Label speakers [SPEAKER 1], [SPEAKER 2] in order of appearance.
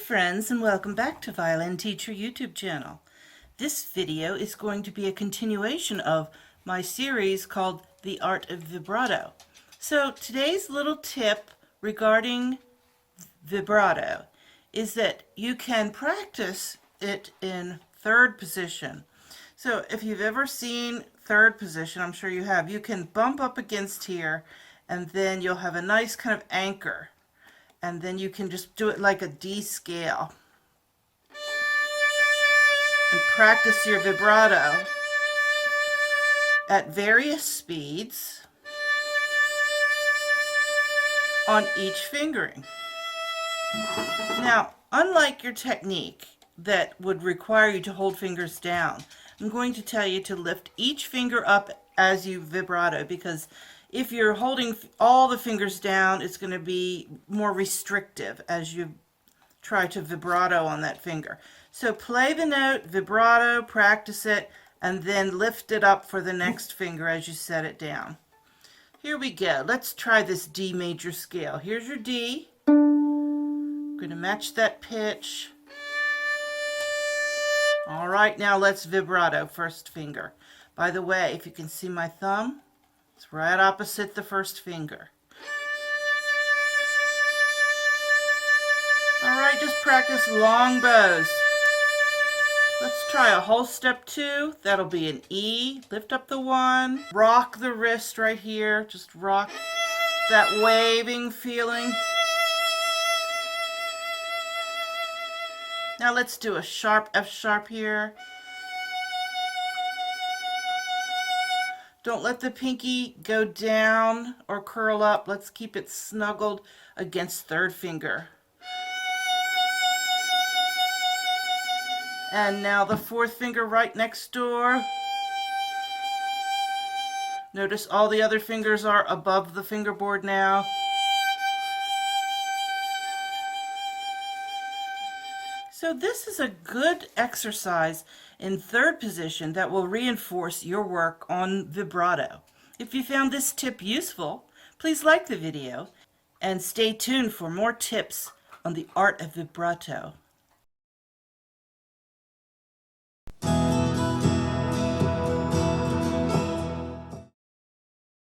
[SPEAKER 1] friends, and welcome back to Violin Teacher YouTube channel. This video is going to be a continuation of my series called The Art of Vibrato. So today's little tip regarding vibrato is that you can practice it in third position. So if you've ever seen third position, I'm sure you have, you can bump up against here and then you'll have a nice kind of anchor. And then you can just do it like a D scale and practice your vibrato at various speeds on each fingering. Now, unlike your technique that would require you to hold fingers down, I'm going to tell you to lift each finger up as you vibrato, because if you're holding all the fingers down, it's going to be more restrictive as you try to vibrato on that finger. So play the note, vibrato, practice it, and then lift it up for the next finger as you set it down. Here we go. Let's try this D major scale. Here's your D. I'm going to match that pitch. All right, now let's vibrato first finger. By the way, if you can see my thumb, it's right opposite the first finger. Alright, just practice long bows. Let's try a whole step 2. That'll be an E. Lift up the 1. Rock the wrist right here. Just rock that waving feeling. Now let's do a sharp F sharp here. Don't let the pinky go down or curl up. Let's keep it snuggled against third finger. And now the fourth finger right next door. Notice all the other fingers are above the fingerboard now. So this is a good exercise in third position that will reinforce your work on vibrato. If you found this tip useful, please like the video and stay tuned for more tips on the art of vibrato.